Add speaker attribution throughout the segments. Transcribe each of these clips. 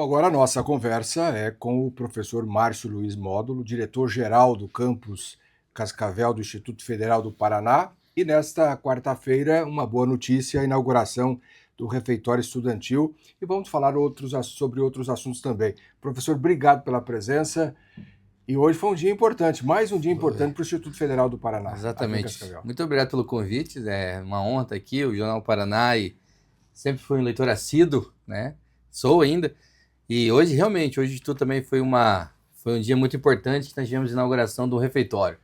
Speaker 1: Bom, agora a nossa conversa é com o professor Márcio Luiz Módulo, diretor-geral do campus Cascavel do Instituto Federal do Paraná. E nesta quarta-feira, uma boa notícia, a inauguração do refeitório estudantil. E vamos falar sobre outros assuntos também. Professor, obrigado pela presença. E hoje foi um dia importante, mais um dia importante para o Instituto Federal do Paraná, aqui em
Speaker 2: Exatamente.
Speaker 1: Cascavel.
Speaker 2: Muito obrigado pelo convite. É uma honra estar aqui. O Jornal Paraná e sempre fui um leitor assíduo, né? Sou ainda. E hoje, realmente, hoje tudo também foi um dia muito importante que nós tivemos a inauguração do refeitório.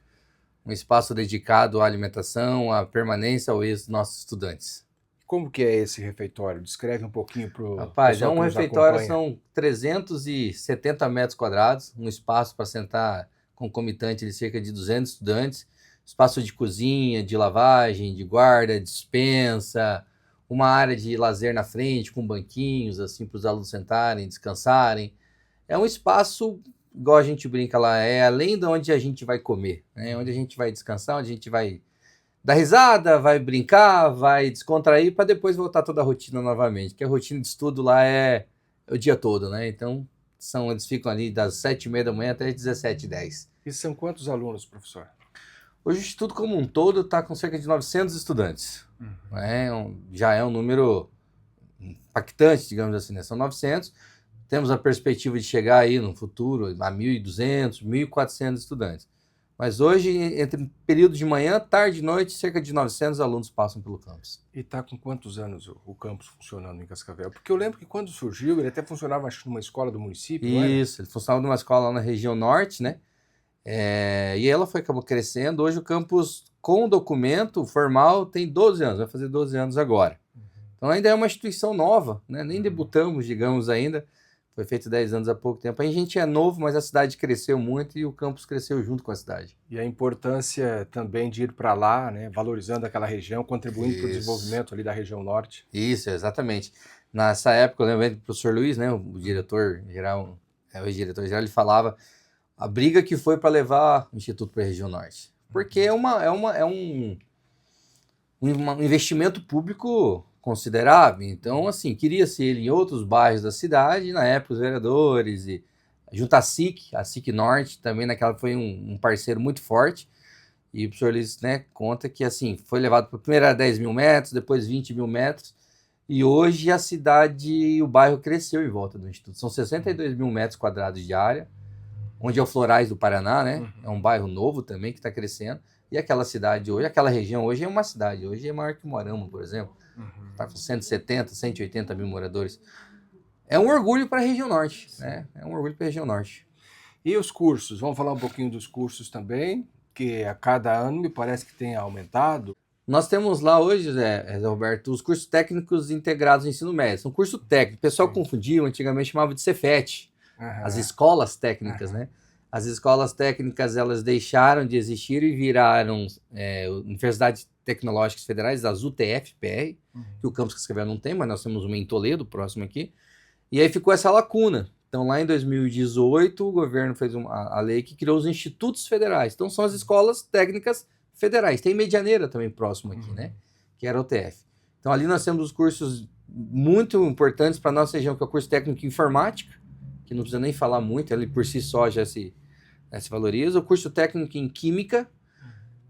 Speaker 2: Um espaço dedicado à alimentação, à permanência, ao êxito dos nossos estudantes.
Speaker 1: Como que é esse refeitório? Descreve um pouquinho para o
Speaker 2: Rapaz,
Speaker 1: pessoal que
Speaker 2: um
Speaker 1: nos
Speaker 2: refeitório,
Speaker 1: acompanha.
Speaker 2: são 370 metros quadrados, um espaço para sentar concomitante de cerca de 200 estudantes, espaço de cozinha, de lavagem, de guarda, despensa, uma área de lazer na frente com banquinhos assim para os alunos sentarem, descansarem. É um espaço, igual a gente brinca lá, é além de onde a gente vai comer, né? Onde a gente vai descansar, onde a gente vai dar risada, vai brincar, vai descontrair para depois voltar toda a rotina novamente, que a rotina de estudo lá é o dia todo, né? Então, eles ficam ali das 7h30 da manhã até as 17h10.
Speaker 1: E são quantos alunos, professor?
Speaker 2: Hoje o Instituto como um todo está com cerca de 900 estudantes. Né? Já é um número impactante, digamos assim, né? São 900. Temos a perspectiva de chegar aí no futuro a 1.200, 1.400 estudantes. Mas hoje, entre período de manhã, tarde e noite, cerca de 900 alunos passam pelo campus.
Speaker 1: E está com quantos anos o campus funcionando em Cascavel? Porque eu lembro que quando surgiu, ele até funcionava, acho que numa escola do município, não era?
Speaker 2: Isso, ele funcionava numa escola lá na região norte, né? E ela acabou crescendo. Hoje o campus, com documento formal, tem 12 anos, vai fazer 12 anos agora. Então ainda é uma instituição nova, né? Nem debutamos, digamos, ainda. Foi feito 10 anos há pouco tempo. A gente é novo, mas a cidade cresceu muito e o campus cresceu junto com a cidade.
Speaker 1: E a importância também de ir para lá, né? Valorizando aquela região, contribuindo para o desenvolvimento ali da região norte.
Speaker 2: Isso, exatamente. Nessa época, eu lembro do professor Luiz, né, o diretor-geral, o ex-diretor-geral, ele falava a briga que foi para levar o Instituto para a região norte. Porque é um investimento público considerável. Então, assim, queria-se ele em outros bairros da cidade, na época os vereadores, e junto à SIC Norte, também naquela foi um parceiro muito forte. E o professor Luiz, né, conta que assim, foi levado para primeiro era 10 mil metros, depois 20 mil metros, e hoje a cidade e o bairro cresceu em volta do Instituto. São 62 mil metros quadrados de área, onde é o Florais do Paraná, né? É um bairro novo também que está crescendo. E aquela cidade hoje, aquela região hoje é uma cidade, hoje é maior que Moarama, por exemplo. Está com 170, 180 mil moradores. É um orgulho para a região norte, né? É um orgulho para a região norte.
Speaker 1: E os cursos? Vamos falar um pouquinho dos cursos também, que a cada ano me parece que tem aumentado.
Speaker 2: Nós temos lá hoje, Roberto, os cursos técnicos integrados no ensino médio. São curso técnico. O pessoal confundiu, antigamente chamava de Cefet, as escolas técnicas, né? As escolas técnicas, elas deixaram de existir e viraram Universidades Tecnológicas Federais, as UTF-PR, que o campus Cascavel não tem, mas nós temos uma em Toledo, próximo aqui. E aí ficou essa lacuna. Então, lá em 2018, o governo fez a lei que criou os institutos federais. Então, são as escolas técnicas federais. Tem Medianeira também próximo aqui, né? Que era o TF. Então, ali nós temos os cursos muito importantes para a nossa região, que é o curso técnico em informática, que não precisa nem falar muito, ele por si só já se valoriza. O curso técnico em química,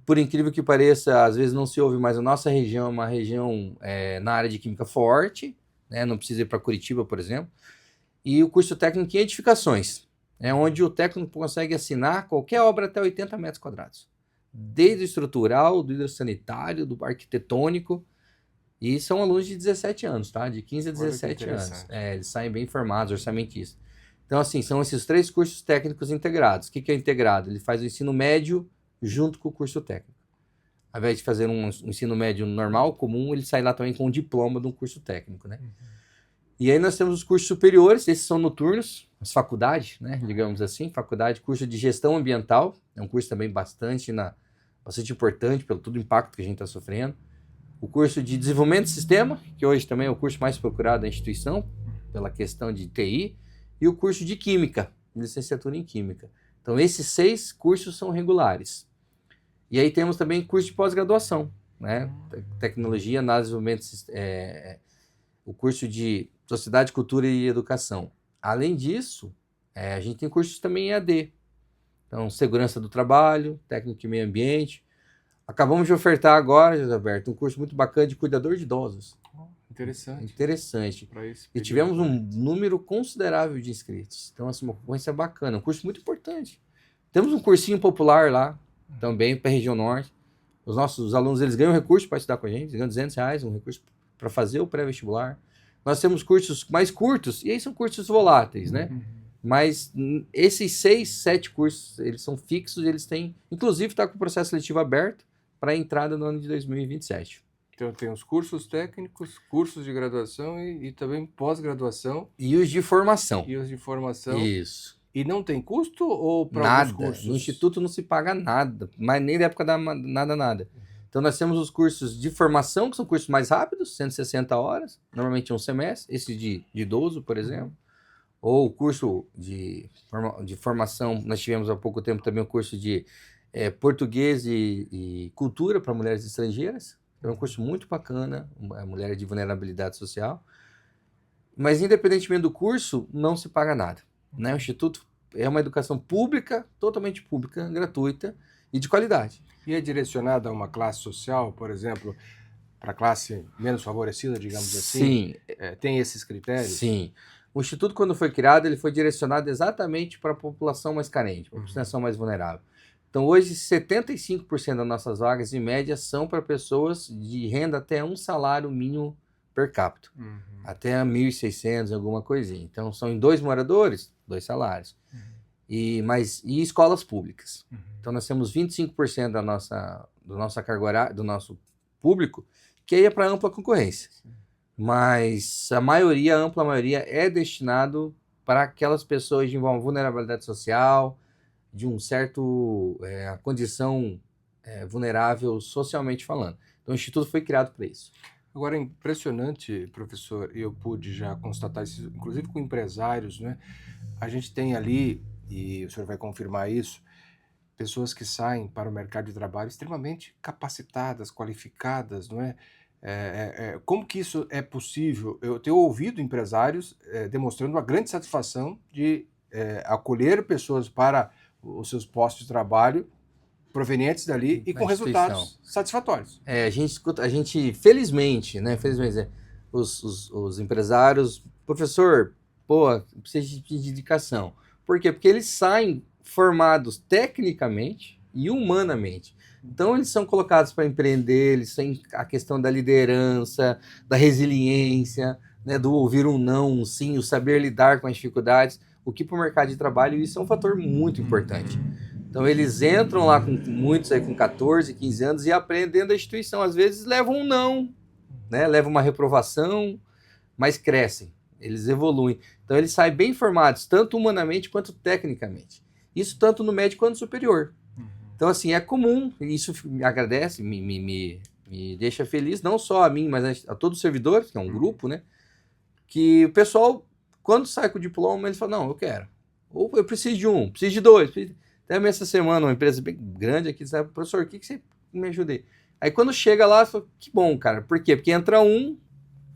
Speaker 2: por incrível que pareça, às vezes não se ouve, mas a nossa região é uma região na área de química forte, né? Não precisa ir para Curitiba, por exemplo. E o curso técnico em edificações, onde o técnico consegue assinar qualquer obra até 80 metros quadrados. Desde o estrutural, do hidrossanitário, do arquitetônico. E são alunos de 17 anos, tá? De 15 a 17 anos. Eles saem bem formados, orçamentistas. Então, assim, são esses 3 cursos técnicos integrados. O que é integrado? Ele faz o ensino médio junto com o curso técnico. Ao invés de fazer um ensino médio normal, comum, ele sai lá também com um diploma de um curso técnico, né? E aí nós temos os cursos superiores, esses são noturnos, as faculdades, né, digamos assim, faculdade, curso de gestão ambiental, é um curso também bastante importante pelo todo o impacto que a gente está sofrendo. O curso de desenvolvimento de sistema, que hoje também é o curso mais procurado da instituição, pela questão de TI, e o curso de química, licenciatura em química. Então esses 6 cursos são regulares. E aí temos também curso de pós-graduação, né, tecnologia, análise e desenvolvimento, o curso de Sociedade, Cultura e Educação. Além disso, a gente tem cursos também em EAD. Então, segurança do trabalho, técnico de meio ambiente. Acabamos de ofertar agora, José Alberto, um curso muito bacana de cuidador de idosos.
Speaker 1: Interessante.
Speaker 2: Interessante. E tivemos um número considerável de inscritos. Então, assim, uma concorrência bacana. Um curso muito importante. Temos um cursinho popular lá, também, para a região norte. Os nossos alunos, eles ganham recurso para estudar com a gente. Eles ganham R$200, um recurso para fazer o pré-vestibular. Nós temos cursos mais curtos, e aí são cursos voláteis, né? Mas esses 6, 7 cursos, eles são fixos, eles têm... Inclusive, está com o processo seletivo aberto para a entrada no ano de 2027.
Speaker 1: Então, tem os cursos técnicos, cursos de graduação e também pós-graduação.
Speaker 2: E os de formação.
Speaker 1: E os de formação.
Speaker 2: Isso.
Speaker 1: E não tem custo ou para alguns cursos?
Speaker 2: No Instituto não se paga nada, mas nem da época da nada. Então, nós temos os cursos de formação, que são cursos mais rápidos, 160 horas, normalmente um semestre, esse de idoso, por exemplo. Ou o curso de formação, nós tivemos há pouco tempo também o curso de português e cultura para mulheres estrangeiras. É um curso muito bacana, mulher de vulnerabilidade social. Mas, independentemente do curso, não se paga nada. Né? O Instituto é uma educação pública, totalmente pública, gratuita e de qualidade.
Speaker 1: E é direcionada a uma classe social, por exemplo, para a classe menos favorecida, digamos assim?
Speaker 2: Sim.
Speaker 1: Tem esses critérios?
Speaker 2: Sim. O Instituto, quando foi criado, ele foi direcionado exatamente para a população mais carente, para a população mais vulnerável. Então, hoje, 75% das nossas vagas, em média, são para pessoas de renda até um salário mínimo per capita. Até 1.600, alguma coisinha. Então, são em 2 moradores, 2 salários. E escolas públicas. Então, nós temos 25% do nossa carga horária, do nosso público, que aí é para ampla concorrência. Mas a ampla maioria, é destinado para aquelas pessoas de uma vulnerabilidade social, de um certo condição vulnerável socialmente falando. Então, o Instituto foi criado para isso.
Speaker 1: Agora, é impressionante, professor, e eu pude já constatar isso, inclusive com empresários, né? A gente tem ali, e o senhor vai confirmar isso, pessoas que saem para o mercado de trabalho extremamente capacitadas, qualificadas, não é? Como que isso é possível? Eu tenho ouvido empresários demonstrando uma grande satisfação de acolher pessoas para os seus postos de trabalho provenientes dali e com resultados satisfatórios.
Speaker 2: A gente felizmente, né? Os empresários, professor, precisa de indicação. Por quê? Porque eles saem formados tecnicamente e humanamente. Então, eles são colocados para empreender, eles têm a questão da liderança, da resiliência, né, do ouvir um não, um sim, o saber lidar com as dificuldades, o que para o mercado de trabalho isso é um fator muito importante. Então, eles entram lá com muitos aí com 14, 15 anos e aprendem dentro da instituição. Às vezes, levam um não, né, levam uma reprovação, mas crescem, eles evoluem. Então, eles saem bem formados, tanto humanamente quanto tecnicamente. Isso tanto no médio quanto no superior. Então, assim, é comum, e isso me agradece, me deixa feliz, não só a mim, mas a todos os servidores, que é um grupo, né? Que o pessoal, quando sai com o diploma, eles falam, não, eu quero. Ou eu preciso de um, preciso de 2. Até essa semana, uma empresa bem grande aqui, sabe, professor, o que você me ajudei? Aí quando chega lá, eu falo, que bom, cara. Por quê? Porque entra um,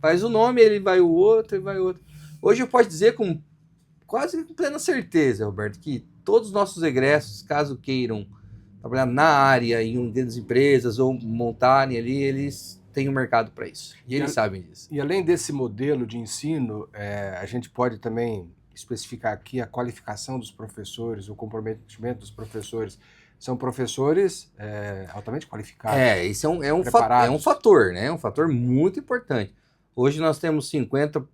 Speaker 2: faz o nome, ele vai o outro, ele vai o outro. Hoje eu posso dizer com quase plena certeza, Roberto, que todos os nossos egressos, caso queiram trabalhar na área, em das empresas, ou montarem ali, eles têm um mercado para isso. E eles sabem disso.
Speaker 1: E além desse modelo de ensino, a gente pode também especificar aqui a qualificação dos professores, o comprometimento dos professores. São professores altamente qualificados.
Speaker 2: Isso é um fator, né? É um fator muito importante. Hoje nós temos 50...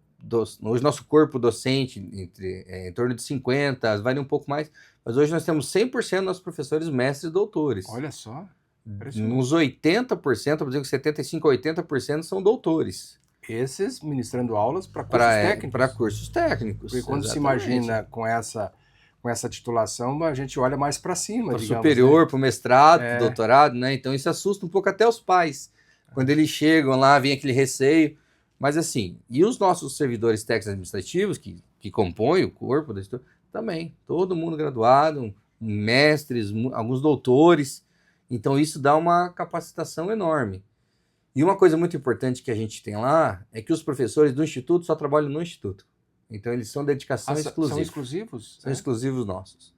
Speaker 2: Hoje nosso corpo docente em torno de 50, varia um pouco mais, mas hoje nós temos 100% dos nossos professores mestres e doutores.
Speaker 1: Olha só.
Speaker 2: Uns 80%, por exemplo, 75% a 80% são doutores.
Speaker 1: Esses ministrando aulas para cursos técnicos.
Speaker 2: Para cursos técnicos.
Speaker 1: Porque quando se imagina com essa titulação, a gente olha mais para cima,
Speaker 2: para superior, para o mestrado, para o doutorado, né? Então isso assusta um pouco até os pais. Quando eles chegam lá, vem aquele receio. Mas assim, e os nossos servidores técnicos administrativos, que compõem o corpo da história, também, todo mundo graduado, mestres, alguns doutores. Então isso dá uma capacitação enorme. E uma coisa muito importante que a gente tem lá é que os professores do Instituto só trabalham no Instituto. Então, eles são dedicação exclusiva.
Speaker 1: São exclusivos?
Speaker 2: São exclusivos nossos.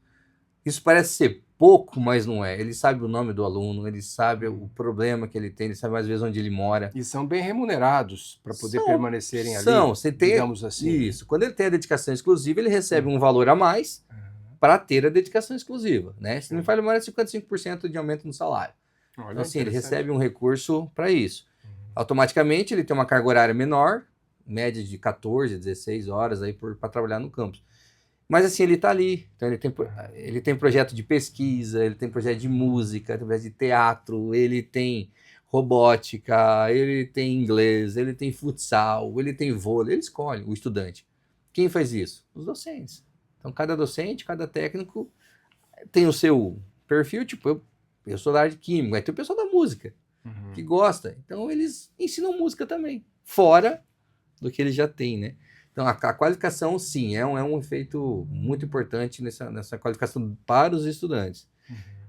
Speaker 2: Isso parece ser pouco, mas não é. Ele sabe o nome do aluno, ele sabe o problema que ele tem, ele sabe às vezes onde ele mora.
Speaker 1: E são bem remunerados para poder permanecerem ali,
Speaker 2: você tem,
Speaker 1: digamos assim.
Speaker 2: Isso. Quando ele tem a dedicação exclusiva, ele recebe um valor a mais para ter a dedicação exclusiva, né? Se não me falha, mais é 55% de aumento no salário.
Speaker 1: Olha,
Speaker 2: então, assim, ele recebe um recurso para isso. Automaticamente, ele tem uma carga horária menor, média de 14, 16 horas aí para trabalhar no campus. Mas assim, ele está ali, então ele tem projeto de pesquisa, ele tem projeto de música, tem projeto de teatro, ele tem robótica, ele tem inglês, ele tem futsal, ele tem vôlei, ele escolhe o estudante. Quem faz isso? Os docentes. Então cada docente, cada técnico tem o seu perfil, tipo, eu sou da área de química, aí tem o pessoal da música, que gosta, então eles ensinam música também, fora do que eles já têm, né? Então, a qualificação, sim, é um efeito muito importante nessa qualificação para os estudantes.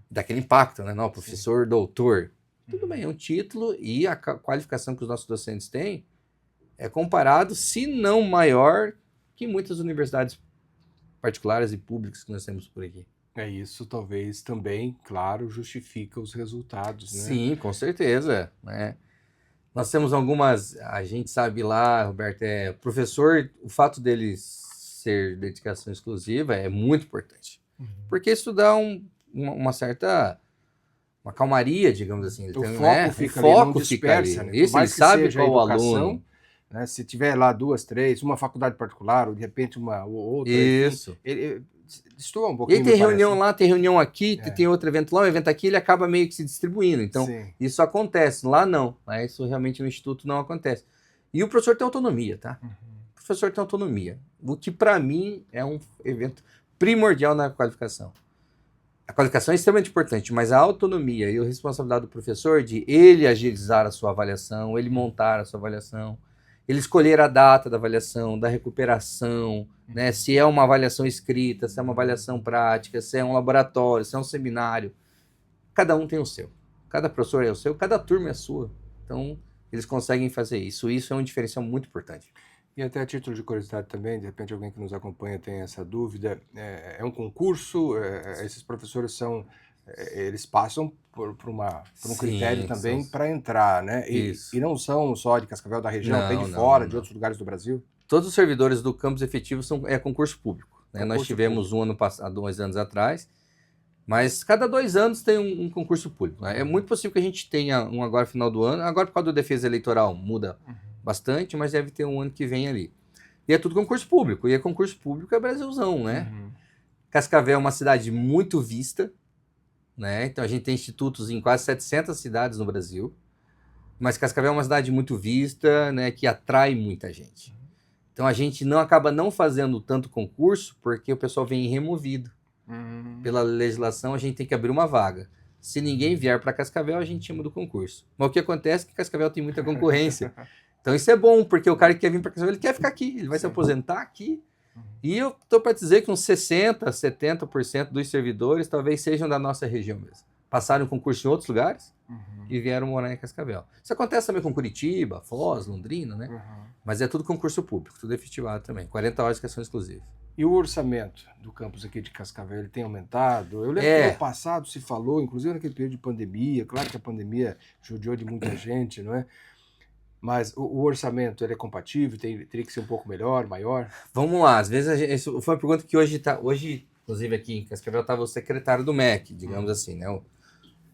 Speaker 2: Daquele impacto, né? Não, professor, doutor. Tudo bem, é um título e a qualificação que os nossos docentes têm é comparado, se não maior, que muitas universidades particulares e públicas que nós temos por aqui.
Speaker 1: É isso, talvez também, claro, justifica os resultados, né?
Speaker 2: Sim, com certeza, né? Nós temos algumas, a gente sabe lá, Roberto, professor, o fato dele ser dedicação exclusiva é muito importante. Porque isso dá uma certa, uma calmaria, digamos assim.
Speaker 1: O foco fica ali, não dispersa, né?
Speaker 2: Isso, ele sabe qual o aluno.
Speaker 1: Né? Se tiver lá 2, 3, uma faculdade particular, ou de repente uma ou outra.
Speaker 2: Isso.
Speaker 1: Ele destoa um pouquinho.
Speaker 2: E tem reunião lá, tem reunião aqui, tem outro evento lá, um evento aqui, ele acaba meio que se distribuindo. Então, isso acontece. Lá não. Né? Isso realmente no Instituto não acontece. E o professor tem autonomia, tá? O professor tem autonomia. O que, para mim, é um evento primordial na qualificação. A qualificação é extremamente importante, mas a autonomia e a responsabilidade do professor de ele agilizar a sua avaliação, ele montar a sua avaliação, ele escolher a data da avaliação, da recuperação, né? Se é uma avaliação escrita, se é uma avaliação prática, se é um laboratório, se é um seminário. Cada um tem o seu. Cada professor é o seu, cada turma é a sua. Então, eles conseguem fazer isso. Isso é um diferencial muito importante.
Speaker 1: E até a título de curiosidade também, de repente alguém que nos acompanha tem essa dúvida, é um concurso, esses professores eles passam por um critério também para entrar, né? E não são só de Cascavel da região, não, tem de fora, de outros lugares do Brasil?
Speaker 2: Todos os servidores do campus efetivo é concurso público. Né? Nós tivemos um ano passado, 2 anos atrás, mas cada 2 anos tem um concurso público. Né? É muito possível que a gente tenha um agora no final do ano, agora por causa da defesa eleitoral muda bastante, mas deve ter um ano que vem ali. E é tudo concurso público, e concurso público é Brasilzão, né? Cascavel é uma cidade muito vista, né? Então a gente tem institutos em quase 700 cidades no Brasil, mas Cascavel é uma cidade muito vista, né? Que atrai muita gente. Então a gente acaba não fazendo tanto concurso porque o pessoal vem removido. Pela legislação a gente tem que abrir uma vaga. Se ninguém vier para Cascavel, a gente chama do concurso. Mas o que acontece é que Cascavel tem muita concorrência. Então isso é bom, porque o cara que quer vir para Cascavel, ele quer ficar aqui, ele vai se aposentar aqui. E eu estou para dizer que uns 60%, 70% dos servidores talvez sejam da nossa região mesmo. Passaram um concurso em outros lugares e vieram morar em Cascavel. Isso acontece também com Curitiba, Foz, Londrina, né? Mas é tudo concurso público, tudo efetivado também. 40 horas de questão exclusiva.
Speaker 1: E o orçamento do campus aqui de Cascavel, ele tem aumentado? Eu lembro que no passado se falou, inclusive naquele período de pandemia, claro que a pandemia judiou de muita gente, não é? Mas o orçamento, ele é compatível? Teria que ser um pouco melhor, maior?
Speaker 2: Vamos lá, às vezes, isso foi uma pergunta que hoje, inclusive aqui em Cascavel, estava o secretário do MEC, digamos assim, né?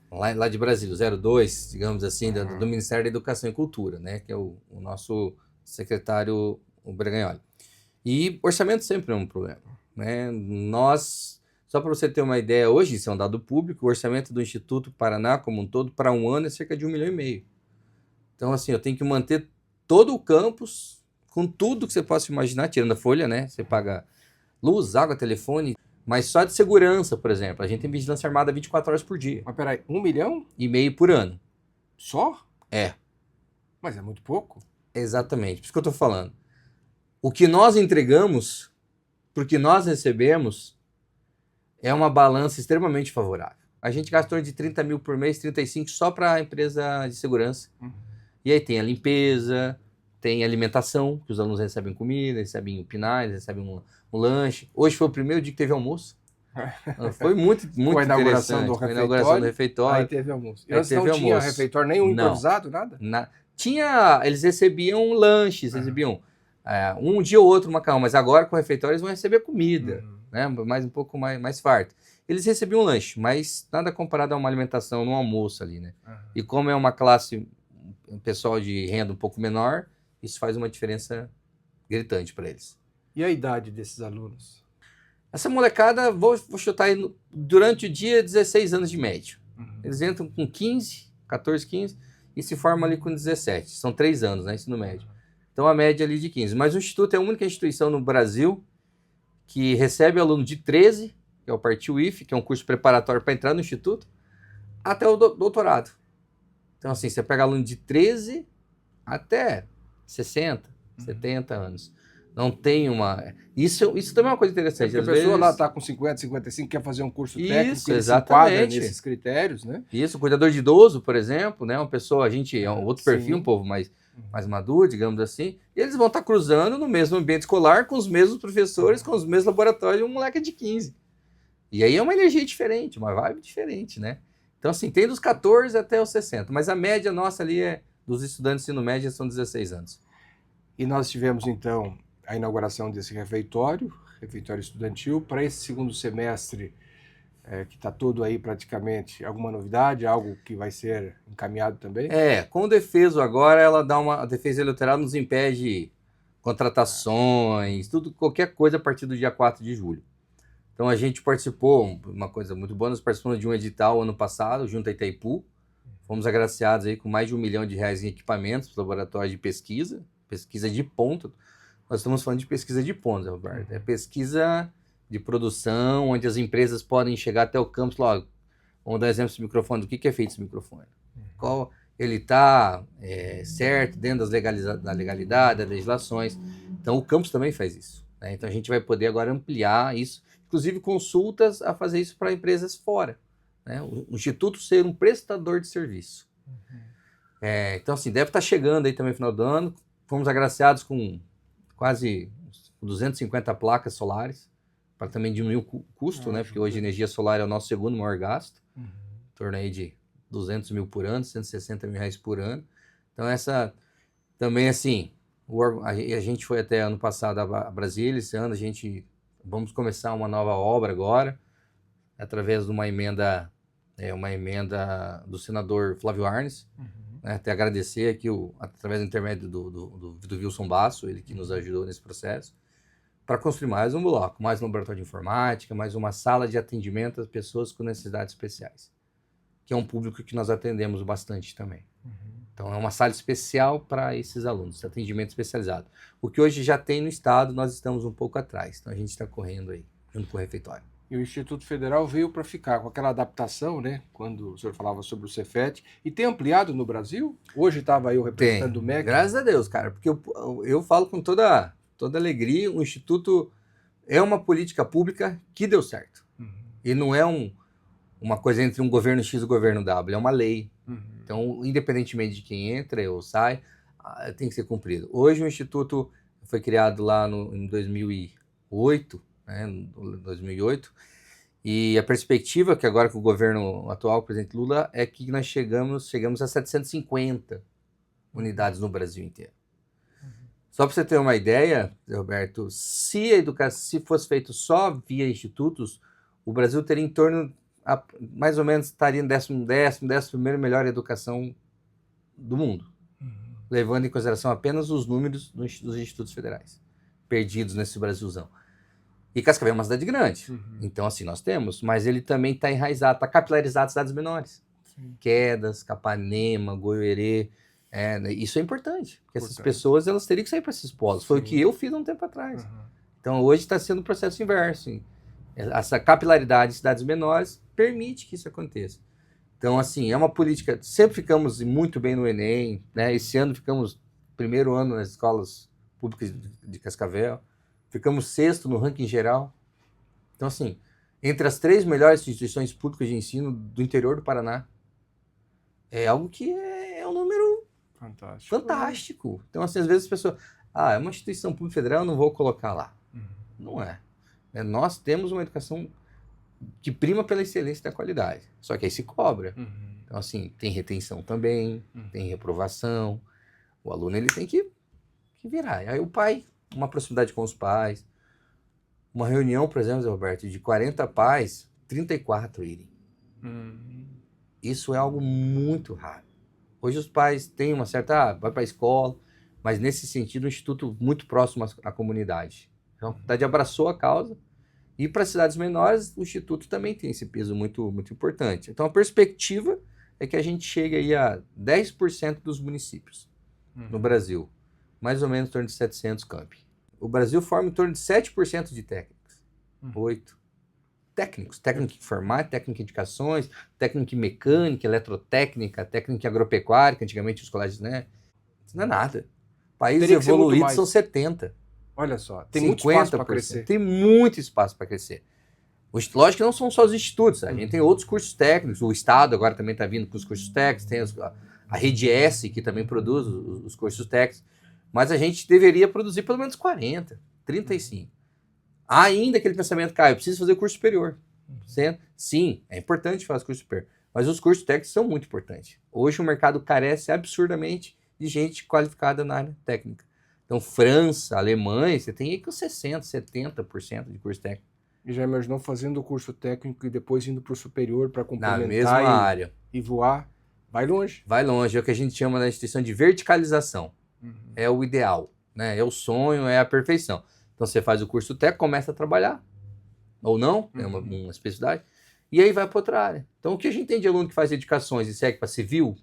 Speaker 2: Lá de Brasília, 02, digamos assim, do Ministério da Educação e Cultura, né? Que é o nosso secretário, o Braganholi. E orçamento sempre é um problema, né? Só para você ter uma ideia, hoje, isso é um dado público, o orçamento do Instituto Paraná como um todo, para um ano, é cerca de R$1,5 milhão. Então, assim, eu tenho que manter todo o campus com tudo que você possa imaginar, tirando a folha, né? Você paga luz, água, telefone, mas só de segurança, por exemplo. A gente tem vigilância armada 24 horas por dia.
Speaker 1: Mas peraí, R$1,5 milhão
Speaker 2: por ano.
Speaker 1: Só?
Speaker 2: É.
Speaker 1: Mas é muito pouco.
Speaker 2: Exatamente, por isso que eu estou falando. O que nós entregamos, pro que nós recebemos, é uma balança extremamente favorável. A gente gastou de 30 mil por mês, 35 só para a empresa de segurança. E aí tem a limpeza, tem alimentação, que os alunos recebem comida, recebem pinais, recebem um lanche. Hoje foi o primeiro dia que teve almoço. Foi muito
Speaker 1: Com a inauguração
Speaker 2: interessante.
Speaker 1: do
Speaker 2: Com a inauguração do refeitório.
Speaker 1: Aí teve almoço. E
Speaker 2: Aí
Speaker 1: antes
Speaker 2: teve
Speaker 1: não tinha
Speaker 2: almoço.
Speaker 1: refeitório, nenhum improvisado, nada?
Speaker 2: Eles recebiam lanches, recebiam um dia ou outro macarrão, mas agora com o refeitório eles vão receber comida, né? Mais um pouco mais farto. Eles recebiam lanche, mas nada comparado a uma alimentação no almoço ali, né? E como é uma classe, um pessoal de renda um pouco menor, isso faz uma diferença gritante para eles.
Speaker 1: E a idade desses alunos?
Speaker 2: Essa molecada, vou chutar aí, durante o dia, 16 anos de médio. Eles entram com 15, 14, 15 e se formam ali com 17. São 3 anos, né, ensino médio. Então a média ali de 15. Mas o Instituto é a única instituição no Brasil que recebe aluno de 13, que é o Partiu IF, que é um curso preparatório para entrar no Instituto, até o doutorado. Então assim, você pega aluno de 13 até 60, 70 anos. Não tem uma... Isso também é uma coisa interessante.
Speaker 1: Porque a pessoa lá está com 50, 55, quer fazer um curso técnico,
Speaker 2: isso,
Speaker 1: ele se enquadra nesses critérios, né?
Speaker 2: Isso, cuidador de idoso, por exemplo, né? Uma pessoa, é um outro perfil, um povo mais maduro, digamos assim, e eles vão estar cruzando no mesmo ambiente escolar, com os mesmos professores, com os mesmos laboratórios, um moleque de 15. E aí é uma energia diferente, uma vibe diferente, né? Então, assim, tem dos 14 até os 60, mas a média nossa ali dos estudantes de ensino médio são 16 anos.
Speaker 1: E nós tivemos, então, a inauguração desse refeitório estudantil. Para esse segundo semestre, que está todo aí praticamente, alguma novidade, algo que vai ser encaminhado também?
Speaker 2: Com o Defeso agora, a defesa eleitoral nos impede contratações, qualquer coisa a partir do dia 4 de julho. Então a gente participou, uma coisa muito boa, nós participamos de um edital ano passado, junto a Itaipu, fomos agraciados aí com mais de R$1 milhão em equipamentos para laboratórios de pesquisa de ponta. Nós estamos falando de pesquisa de ponta, Roberto. É pesquisa de produção, onde as empresas podem chegar até o campus. Logo, vamos dar exemplo desse microfone. Do que é feito esse microfone? Qual ele está certo dentro da legalidade, das legislações. Então, o campus também faz isso, né? Então, a gente vai poder agora ampliar isso, inclusive consultas a fazer isso para empresas fora, né? O Instituto ser um prestador de serviço. Então, assim, deve estar chegando aí também no final do ano. Fomos agraciados com quase 250 placas solares, para também diminuir o custo, né? Porque hoje a energia solar é o nosso segundo maior gasto, em torno aí de 200 mil por ano, 160 mil reais por ano. Então essa também, assim, a gente foi até ano passado a Brasília, esse ano vamos começar uma nova obra agora, através de uma emenda do senador Flávio Arnes, até agradecer aqui, através do intermédio do Wilson Basso, ele que nos ajudou nesse processo, para construir mais um bloco, mais um laboratório de informática, mais uma sala de atendimento às pessoas com necessidades especiais, que é um público que nós atendemos bastante também. Então é uma sala especial para esses alunos, atendimento especializado. O que hoje já tem no estado, nós estamos um pouco atrás, então a gente está correndo aí, junto com o refeitório.
Speaker 1: E o Instituto Federal veio para ficar com aquela adaptação, né? Quando o senhor falava sobre o Cefet. E tem ampliado no Brasil? Hoje estava aí o representante do MEC.
Speaker 2: Graças a Deus, cara. Porque eu falo com toda alegria, o Instituto é uma política pública que deu certo. E não é uma coisa entre um governo X e o governo W, é uma lei. Então, independentemente de quem entra ou sai, tem que ser cumprido. Hoje o Instituto foi criado lá em 2008, né, 2008, e a perspectiva que agora com o governo atual, o presidente Lula, é que nós chegamos a 750 unidades no Brasil inteiro. Só para você ter uma ideia, Roberto, se a educação fosse feito só via institutos, o Brasil teria em torno, mais ou menos, estaria no 11º melhor educação do mundo, levando em consideração apenas os números dos institutos federais, perdidos nesse Brasilzão. E Cascavel é uma cidade grande, então assim nós temos, mas ele também está enraizado, está capilarizado em cidades menores. Quedas, Capanema, Goiôerê, isso é importante, porque essas pessoas elas teriam que sair para esses polos. Foi o que eu fiz há um tempo atrás. Então hoje está sendo um processo inverso. Essa capilaridade em cidades menores permite que isso aconteça. Então assim, é uma política, sempre ficamos muito bem no Enem, né? Esse ano ficamos primeiro ano nas escolas públicas de Cascavel, ficamos 6º no ranking geral. Então assim, entre as 3 melhores instituições públicas de ensino do interior do Paraná, é algo que é um número
Speaker 1: Fantástico.
Speaker 2: Fantástico. Então, assim, às vezes as pessoas... é uma instituição pública federal, eu não vou colocar lá. Não é. Nós temos uma educação que prima pela excelência da qualidade. Só que aí se cobra. Então, assim, tem retenção também, tem reprovação. O aluno, ele tem que virar. Aí o pai, uma proximidade com os pais. Uma reunião, por exemplo, Zé Roberto, de 40 pais, 34 irem. Isso é algo muito raro. Hoje os pais têm uma certa... vai para a escola, mas nesse sentido, um instituto muito próximo à comunidade. Então, a comunidade abraçou a causa. E para cidades menores, o instituto também tem esse peso muito, muito importante. Então, a perspectiva é que a gente chegue aí a 10% dos municípios no Brasil. Mais ou menos em torno de 700 campi. O Brasil forma em torno de 7% de técnicos. 8%. Técnicos. Técnica em informática, técnica em indicações, técnica em mecânica, eletrotécnica, técnica agropecuária, que antigamente os colégios, né? Isso não é nada. Países evoluídos são 70%.
Speaker 1: Olha só, tem muito espaço para crescer.
Speaker 2: Tem muito espaço para crescer. Lógico que não são só os institutos, a gente tem outros cursos técnicos, o Estado agora também está vindo com os cursos técnicos, tem a Rede S, que também produz os cursos técnicos, mas a gente deveria produzir pelo menos 40, 35. Há ainda aquele pensamento, eu preciso fazer curso superior. Sim, é importante fazer curso superior, mas os cursos técnicos são muito importantes. Hoje o mercado carece absurdamente de gente qualificada na área técnica. Então, França, Alemanha, você tem aí com 60%, 70% de curso técnico.
Speaker 1: E já imaginou fazendo o curso técnico e depois indo para o superior para complementar
Speaker 2: na mesma área
Speaker 1: e voar? Vai longe.
Speaker 2: Vai longe, é o que a gente chama na instituição de verticalização. É o ideal, né? É o sonho, é a perfeição. Então, você faz o curso técnico, começa a trabalhar, ou não, é uma especificidade, e aí vai para outra área. Então, o que a gente tem de aluno que faz edificações e segue para civil,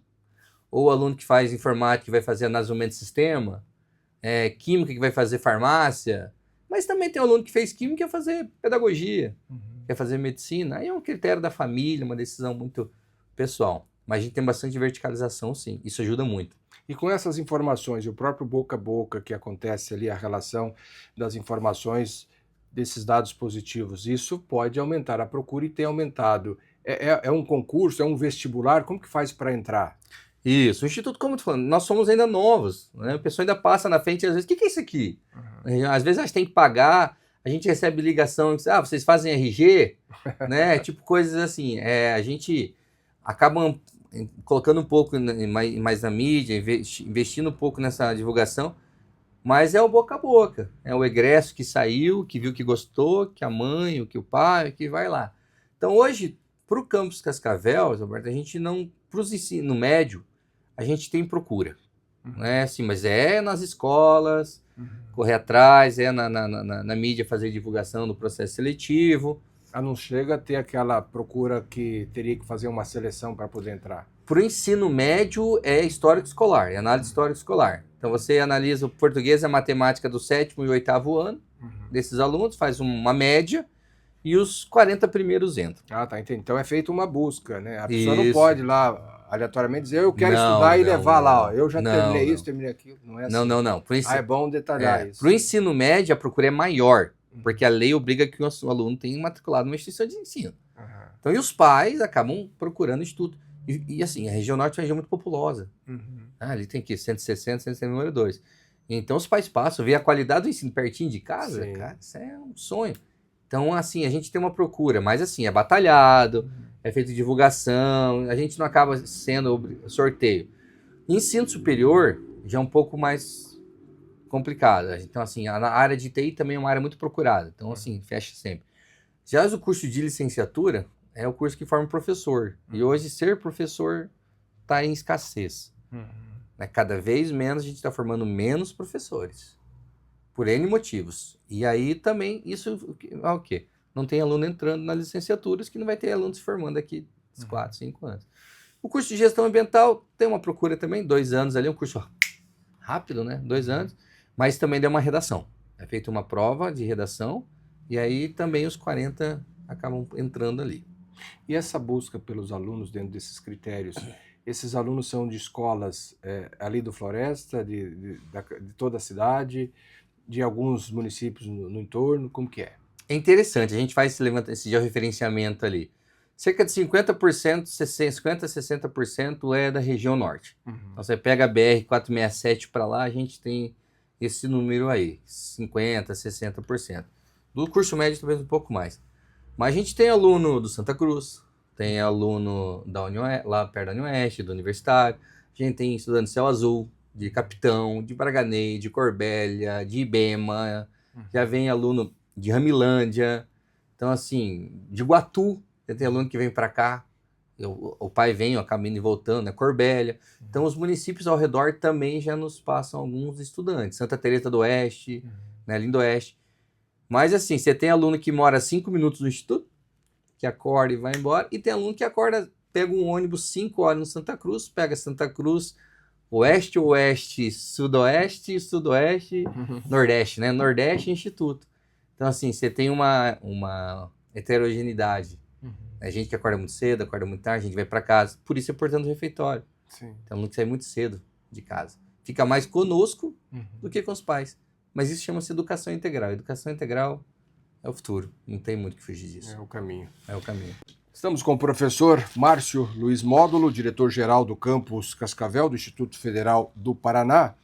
Speaker 2: ou aluno que faz informática e vai fazer análise de sistema, química que vai fazer farmácia, mas também tem aluno que fez química que quer fazer pedagogia, quer fazer medicina. Aí é um critério da família, uma decisão muito pessoal. Mas a gente tem bastante verticalização, sim. Isso ajuda muito.
Speaker 1: E com essas informações, e o próprio boca a boca que acontece ali, a relação das informações desses dados positivos, isso pode aumentar a procura e tem aumentado. É um concurso, é um vestibular? Como que faz para entrar?
Speaker 2: Isso, o Instituto, como eu tô falando, nós somos ainda novos, né? A pessoa ainda passa na frente e às vezes, o que é isso aqui? Às vezes a gente tem que pagar, a gente recebe ligação, vocês fazem RG? Né? Tipo coisas assim, a gente acaba colocando um pouco mais na mídia, investindo um pouco nessa divulgação, mas é o boca a boca, é o egresso que saiu, que viu que gostou, que a mãe, que o pai, que vai lá. Então hoje, para o campus Cascavel, Roberto, a gente não, para o ensino médio, a gente tem procura, né? Assim, mas é nas escolas, correr atrás, na mídia fazer divulgação do processo seletivo.
Speaker 1: Não chega a ter aquela procura que teria que fazer uma seleção para poder entrar?
Speaker 2: Para o ensino médio é histórico escolar, é análise histórico escolar. Então você analisa o português e a matemática do 7º e 8º ano desses alunos, faz uma média e os 40 primeiros entram.
Speaker 1: Tá, entendi. Então é feita uma busca, né? A pessoa não pode lá aleatoriamente dizer eu quero estudar e levar lá, eu já terminei isso, terminei aquilo. Não é assim.
Speaker 2: Não.
Speaker 1: É bom detalhar isso.
Speaker 2: Para o ensino médio a procura é maior, porque a lei obriga que o aluno tenha matriculado numa instituição de ensino. Então, e os pais acabam procurando estudo. E assim, a região norte é uma região muito populosa. Ali tem aqui 160, 162. Então, os pais passam, vê a qualidade do ensino pertinho de casa, cara, isso é um sonho. Então, assim, a gente tem uma procura, mas assim, é batalhado, é feito divulgação, a gente não acaba sendo sorteio. Ensino superior já é um pouco mais complicado. Então, assim, a área de TI também é uma área muito procurada. Então, assim, fecha sempre. Já o curso de licenciatura é o curso que forma professor. E hoje, ser professor está em escassez. Cada vez menos a gente está formando menos professores. Por N motivos. E aí também, isso é o quê? Não tem aluno entrando nas licenciaturas, que não vai ter aluno se formando aqui 4, 5 anos. O curso de gestão ambiental tem uma procura também, 2 anos ali, um curso rápido, né? 2 anos, mas também deu uma redação. É feita uma prova de redação, e aí também os 40 acabam entrando ali.
Speaker 1: E essa busca pelos alunos dentro desses critérios, esses alunos são de escolas ali do Floresta, de toda a cidade, de alguns municípios no entorno, como que é?
Speaker 2: É interessante, a gente faz esse georreferenciamento ali. cerca de 50%, 50% a 60% é da região norte. Então você pega a BR-467 para lá, a gente tem esse número aí, 50%, 60%. Do curso médio talvez um pouco mais. Mas a gente tem aluno do Santa Cruz, tem aluno da lá perto da Unioeste, do Universitário, a gente tem estudante de Céu Azul, de Capitão, de Braganey, de Corbélia, de Ibema, já vem aluno de Ramilândia, então assim, de Iguatu, tem aluno que vem para cá, o pai vem, acaba indo e voltando, Corbélia. Então os municípios ao redor também já nos passam alguns estudantes, Santa Teresa do Oeste, né, Lindoeste. Mas assim, você tem aluno que mora 5 minutos no instituto, que acorda e vai embora, e tem aluno que acorda, pega um ônibus 5 horas no Santa Cruz, pega Santa Cruz, oeste, oeste, sudoeste, sudoeste, nordeste, né? Nordeste e instituto. Então assim, você tem uma heterogeneidade. A gente que acorda muito cedo, acorda muito tarde, a gente vai para casa, por isso é importante o refeitório. Sim. Tem aluno que sai muito cedo de casa. Fica mais conosco do que com os pais. Mas isso chama-se educação integral. Educação integral é o futuro. Não tem muito que fugir disso.
Speaker 1: É o caminho.
Speaker 2: É o caminho.
Speaker 1: Estamos com o professor Márcio Luiz Módulo, diretor-geral do campus Cascavel, do Instituto Federal do Paraná.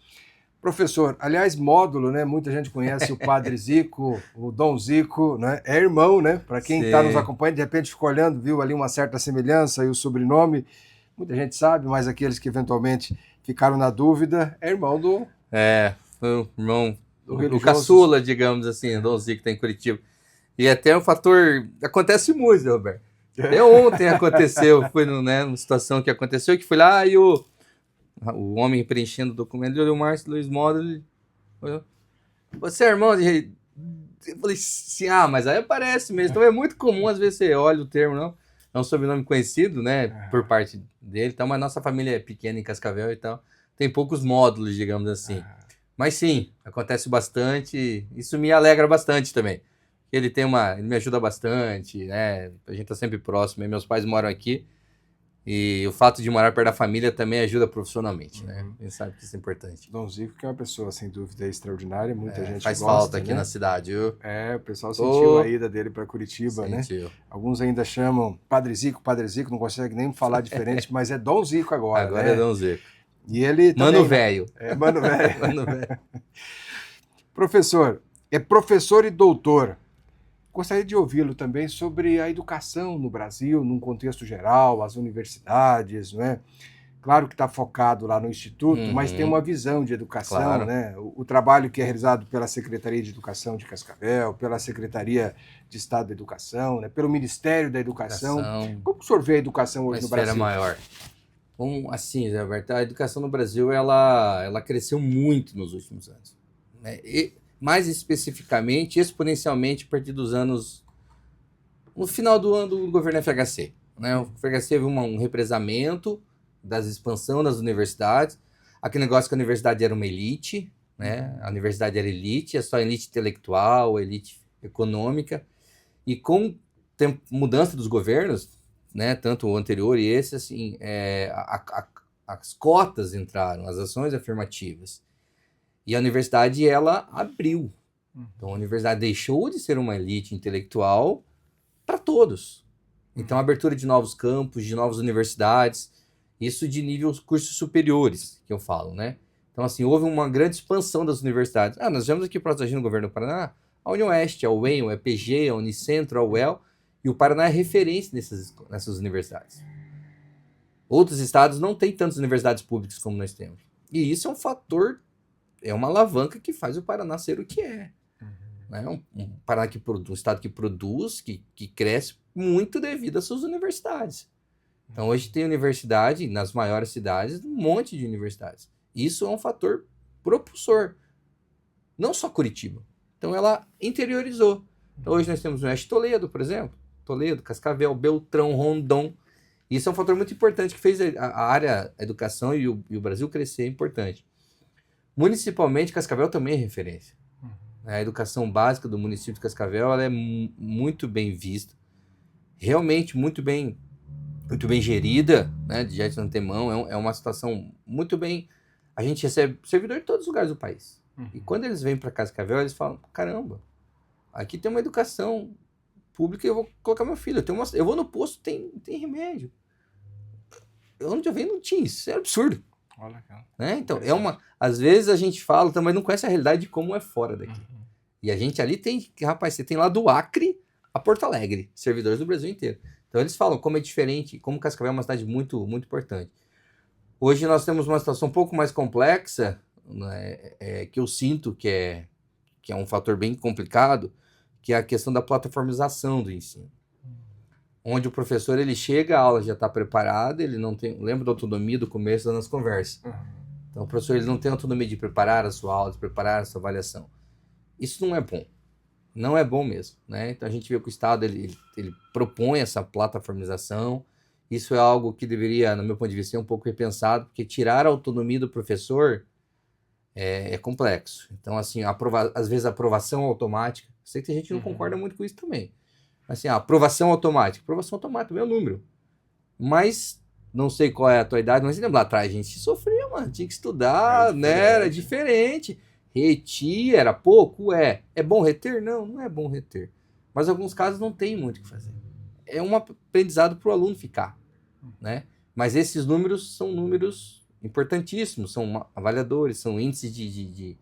Speaker 1: Professor, aliás, Módulo, né? Muita gente conhece o Padre Zico, o Dom Zico, né? É irmão, né? Para quem está nos acompanhando, de repente ficou olhando, viu ali uma certa semelhança e o sobrenome. Muita gente sabe, mas aqueles que eventualmente ficaram na dúvida, é irmão do...
Speaker 2: Foi o irmão... O caçula, digamos assim, o Dom Zico está em Curitiba. E até um fator... Acontece muito, né, Roberto? Até ontem aconteceu, foi numa situação que aconteceu, que foi lá e o homem preenchendo o documento, ele olhou o Márcio Luiz Módulo, olhou, você é irmão de... Eu falei, sim, mas aí aparece mesmo. Então é muito comum, às vezes você olha o termo, não é um sobrenome conhecido, né, por parte dele, então, mas nossa família é pequena em Cascavel e tal, tem poucos módulos, digamos assim. Mas sim, acontece bastante, isso me alegra bastante também. Ele me ajuda bastante, né? A gente tá sempre próximo, meus pais moram aqui, e o fato de morar perto da família também ajuda profissionalmente, né? A gente sabe que isso é importante.
Speaker 1: Dom Zico, que é uma pessoa, sem dúvida, extraordinária, muita gente
Speaker 2: faz
Speaker 1: gosta,
Speaker 2: falta aqui,
Speaker 1: né?
Speaker 2: Na cidade, viu?
Speaker 1: O pessoal sentiu a ida dele para Curitiba,
Speaker 2: sentiu,
Speaker 1: né? Alguns ainda chamam Padre Zico, não consegue nem falar diferente, mas é Dom Zico agora,
Speaker 2: Agora
Speaker 1: né?
Speaker 2: é Dom Zico.
Speaker 1: E ele também,
Speaker 2: Mano velho.
Speaker 1: Mano velho. Mano velho. Professor, é professor e doutor. Gostaria de ouvi-lo também sobre a educação no Brasil, num contexto geral, as universidades, não é? Claro que está focado lá no Instituto, mas tem uma visão de educação, né? O trabalho que é realizado pela Secretaria de Educação de Cascavel, pela Secretaria de Estado da Educação, né? Pelo Ministério da Educação. Como o senhor vê a educação hoje no Brasil?
Speaker 2: Maior. Bom, assim, Roberto, a educação no Brasil ela cresceu muito nos últimos anos, né? E, mais especificamente, exponencialmente, a partir dos anos... No final do ano do governo FHC, né? O FHC viu um represamento da expansão das universidades, aquele negócio que a universidade era uma elite, né? A universidade era elite, é só elite intelectual, elite econômica, e com mudança dos governos, né? Tanto o anterior e esse, assim, as cotas entraram, as ações afirmativas, e a universidade, ela abriu. Então a universidade deixou de ser uma elite intelectual para todos. Então a abertura de novos campos, de novas universidades, isso de níveis cursos superiores, que eu falo, né? Então, assim, houve uma grande expansão das universidades. Nós vemos aqui próximo no governo do Paraná, a Unioeste, a UEM, a EPG, a Unicentro, a UEL, e o Paraná é referência nessas universidades. Outros estados não têm tantas universidades públicas como nós temos. E isso é um fator, é uma alavanca que faz o Paraná ser o que é. Né? Um Paraná um estado que produz, que cresce muito devido às suas universidades. Então, hoje tem universidade, nas maiores cidades, um monte de universidades. Isso é um fator propulsor. Não só Curitiba. Então, ela interiorizou. Então, hoje nós temos o Oeste Toledo, por exemplo. Toledo, Cascavel, Beltrão, Rondon. Isso é um fator muito importante que fez a área, a educação e o Brasil crescer, é importante. Municipalmente, Cascavel também é referência. A educação básica do município de Cascavel ela é muito bem vista. Realmente muito bem gerida, né, de jeito de antemão, é uma situação muito bem... A gente recebe servidor de todos os lugares do país. E quando eles vêm para Cascavel, eles falam, caramba, aqui tem uma educação pública e eu vou colocar meu filho. Eu vou no posto, tem remédio. Onde eu venho não tinha isso é absurdo.
Speaker 1: Olha,
Speaker 2: né? Então, às vezes a gente fala, mas não conhece a realidade de como é fora daqui. E a gente ali tem, rapaz, você tem lá do Acre a Porto Alegre, servidores do Brasil inteiro. Então eles falam como é diferente, como Cascavel é uma cidade muito, muito importante. Hoje nós temos uma situação um pouco mais complexa, né, que eu sinto que é um fator bem complicado, que é a questão da plataformização do ensino. Onde o professor ele chega, a aula já está preparada, ele não tem, lembra da autonomia do começo das nossas conversas. Então o professor ele não tem autonomia de preparar a sua aula, de preparar a sua avaliação. Isso não é bom. Não é bom mesmo, né? Então a gente vê que o Estado ele propõe essa plataformização. Isso é algo que deveria, no meu ponto de vista, ser um pouco repensado, porque tirar a autonomia do professor é complexo. Então, assim, às vezes a aprovação automática, sei que tem gente que não concorda muito com isso também. Assim, a aprovação automática é o meu número. Mas, não sei qual é a tua idade, mas lembra lá atrás, a gente sofria, mano, tinha que estudar, né? Era diferente. Retir era pouco? É bom reter? Não, não é bom reter. Mas em alguns casos não tem muito o que fazer. É um aprendizado para o aluno ficar, né? Mas esses números são números importantíssimos, são avaliadores, são índices de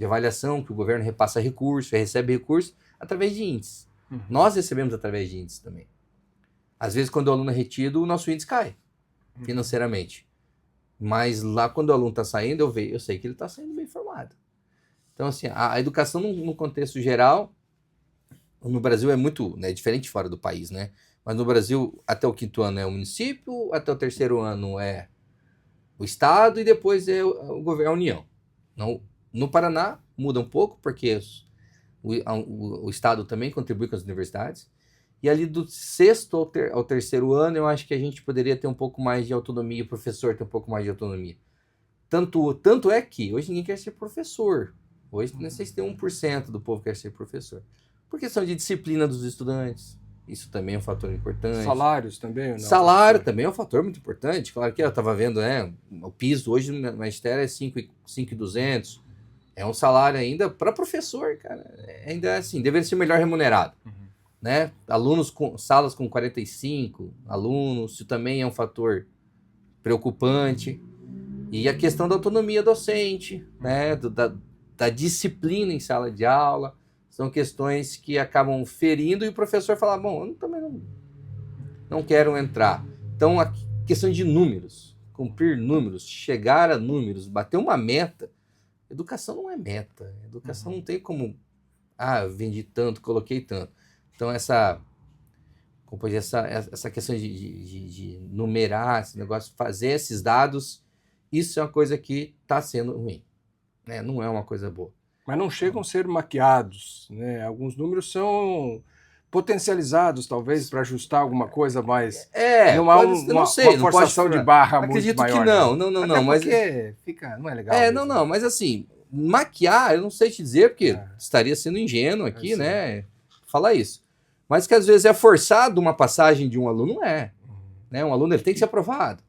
Speaker 2: avaliação que o governo repassa recurso, recebe recurso através de índices. Nós recebemos através de índices também. Às vezes, quando o aluno é retido, o nosso índice cai financeiramente. Mas lá, quando o aluno está saindo, eu sei que ele está saindo bem formado. Então, assim, a educação no contexto geral, no Brasil é muito, né, diferente fora do país, né? Mas no Brasil, até o 5º ano é o município, até o 3º ano é o Estado e depois é o governo, a União. No Paraná, muda um pouco, porque o Estado também contribui com as universidades. E ali do 6º ao 3º ano, eu acho que a gente poderia ter um pouco mais de autonomia, o professor ter um pouco mais de autonomia. Tanto é que hoje ninguém quer ser professor. Hoje, não sei se tem 1% do povo que quer ser professor. Por questão de disciplina dos estudantes. Isso também é um fator importante.
Speaker 1: Salários também? Ou não,
Speaker 2: salário também é um fator muito importante. Claro que eu estava vendo, né? O piso hoje no magistério é 5.200. É um salário ainda para professor, cara. Ainda é assim, deveria ser melhor remunerado. Né? Alunos com salas com 45 alunos, isso também é um fator preocupante. E a questão da autonomia docente, né? Da disciplina em sala de aula, são questões que acabam ferindo e o professor fala, bom, eu também não quero entrar. Então, a questão de números, cumprir números, chegar a números, bater uma meta, educação não é meta. Educação não tem como, vendi tanto, coloquei tanto. Então, essa questão de numerar esse negócio, fazer esses dados, isso é uma coisa que está sendo ruim. Né? Não é uma coisa boa.
Speaker 1: Mas não chegam a ser maquiados, né? Alguns números são potencializados, talvez, para ajustar alguma coisa, mas não há uma forçação de barra muito maior.
Speaker 2: Acredito que não.
Speaker 1: Até
Speaker 2: mas
Speaker 1: porque não é legal.
Speaker 2: Mas assim, maquiar, eu não sei te dizer, porque estaria sendo ingênuo aqui, né? Falar isso. Mas que às vezes é forçado uma passagem de um aluno, não é. Né? Um aluno ele tem que ser aprovado.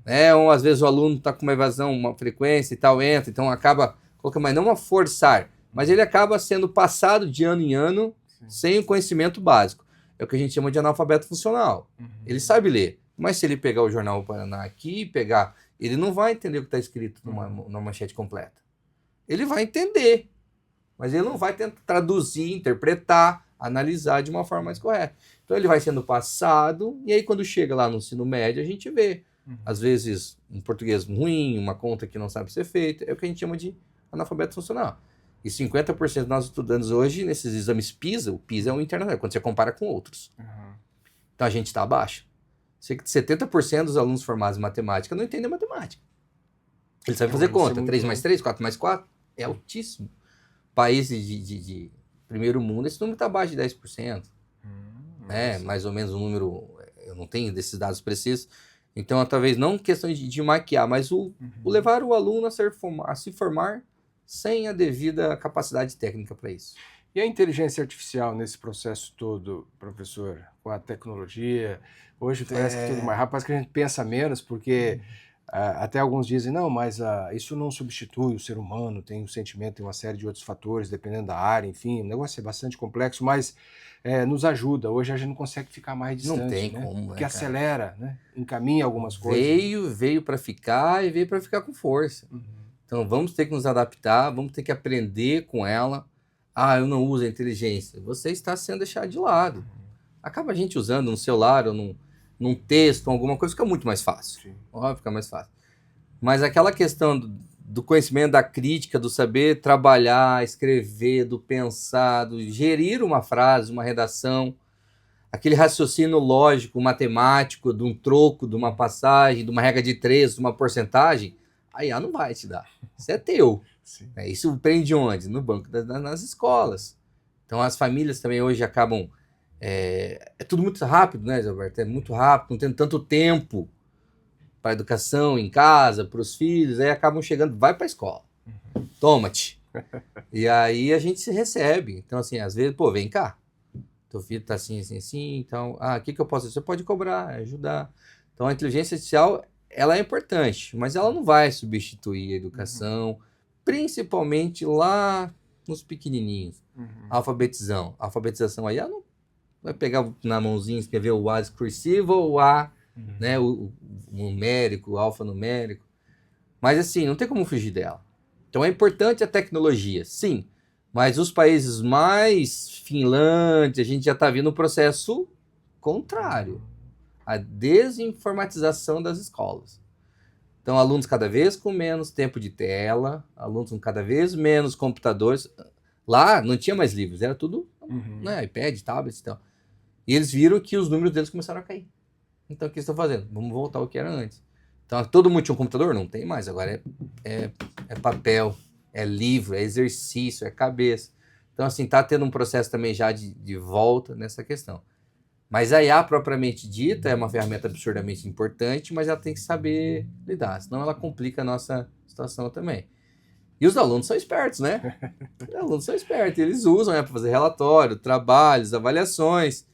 Speaker 2: Né? Ou às vezes o aluno está com uma evasão, uma frequência e tal, entra, então acaba colocando, mas não a forçar, mas ele acaba sendo passado de ano em ano sem o conhecimento básico. É o que a gente chama de analfabeto funcional. Ele sabe ler, mas se ele pegar o Jornal Paraná aqui e ele não vai entender o que está escrito numa manchete completa. Ele vai entender, mas ele não vai tentar traduzir, interpretar, analisar de uma forma mais correta. Então ele vai sendo passado, e aí quando chega lá no ensino médio, a gente vê, às vezes, um português ruim, uma conta que não sabe ser feita, é o que a gente chama de analfabeto funcional. E 50% dos nossos estudantes hoje, nesses exames PISA, o PISA é um internacional, quando você compara com outros. Então a gente está abaixo. 70% dos alunos formados em matemática não entendem matemática. Eles sabem fazer conta. 3 mais 3, 4 mais 4, é altíssimo. Países de primeiro mundo, esse número está abaixo de 10%. Né? Mais ou menos o número, eu não tenho desses dados precisos. Então, talvez não questão de maquiar, mas o levar o aluno a se formar sem a devida capacidade técnica para isso.
Speaker 1: E a inteligência artificial nesse processo todo, professor, com a tecnologia? Hoje parece que tudo mais rápido, parece que a gente pensa menos, porque Até alguns dizem, não, mas isso não substitui o ser humano, tem um sentimento, tem uma série de outros fatores, dependendo da área, enfim, o negócio é bastante complexo, mas nos ajuda. Hoje a gente não consegue ficar mais
Speaker 2: Não
Speaker 1: distante,
Speaker 2: tem
Speaker 1: né?
Speaker 2: como,
Speaker 1: Porque
Speaker 2: né, cara?
Speaker 1: acelera, né? Encaminha algumas coisas.
Speaker 2: Veio para ficar e veio para ficar com força. Então vamos ter que nos adaptar, vamos ter que aprender com ela. Eu não uso a inteligência. Você está sendo deixado de lado. Acaba a gente usando no celular ou num texto, alguma coisa, fica muito mais fácil.
Speaker 1: Sim.
Speaker 2: Óbvio, fica mais fácil. Mas aquela questão do conhecimento, da crítica, do saber trabalhar, escrever, do pensar, do gerir uma frase, uma redação, aquele raciocínio lógico, matemático, de um troco, de uma passagem, de uma regra de 3, de uma porcentagem, a IA não vai te dar. Isso é teu. Isso prende onde? No banco nas escolas. Então as famílias também hoje acabam... É tudo muito rápido, né, Gilberto? É muito rápido, não tem tanto tempo para a educação em casa, para os filhos, aí acabam chegando, vai para a escola, toma-te. E aí a gente se recebe. Então, assim, às vezes, vem cá, teu filho tá assim, assim, assim, então, o que eu posso fazer? Você pode cobrar, ajudar. Então, a inteligência artificial, ela é importante, mas ela não vai substituir a educação, principalmente lá nos pequenininhos. Alfabetização aí, ela não vai pegar na mãozinha, escrever o A discursivo ou o A, né, o numérico, o alfanumérico. Mas assim, não tem como fugir dela. Então é importante a tecnologia, sim. Mas os países mais Finlândia, a gente já está vendo um processo contrário. A desinformatização das escolas. Então, alunos cada vez com menos tempo de tela, alunos com cada vez menos computadores. Lá não tinha mais livros, era tudo né, iPad, tablet e tal. E eles viram que os números deles começaram a cair. Então, o que eles estão fazendo? Vamos voltar ao que era antes. Então, todo mundo tinha um computador? Não tem mais. Agora é papel, é livro, é exercício, é cabeça. Então, assim, tá tendo um processo também já de volta nessa questão. Mas a IA, propriamente dita, é uma ferramenta absurdamente importante, mas ela tem que saber lidar, senão ela complica a nossa situação também. E os alunos são espertos, né? Os alunos são espertos, eles usam para fazer relatório, trabalhos, avaliações.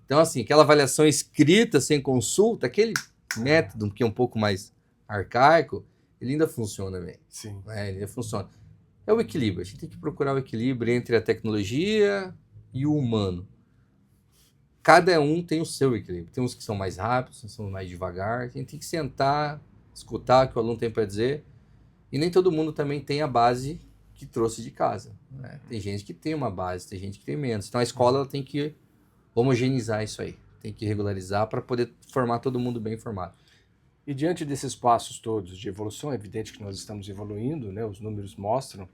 Speaker 2: Então, assim, aquela avaliação escrita, sem consulta, aquele método que é um pouco mais arcaico, ele ainda funciona bem.
Speaker 1: Sim.
Speaker 2: Ele ainda funciona. É o equilíbrio. A gente tem que procurar o equilíbrio entre a tecnologia e o humano. Cada um tem o seu equilíbrio. Tem uns que são mais rápidos, uns que são mais devagar. A gente tem que sentar, escutar o que o aluno tem para dizer. E nem todo mundo também tem a base que trouxe de casa. Né? Tem gente que tem uma base, tem gente que tem menos. Então, a escola ela tem que homogeneizar isso aí. Tem que regularizar para poder formar todo mundo bem formado.
Speaker 1: E diante desses passos todos de evolução, é evidente que nós estamos evoluindo, né? Os números mostram.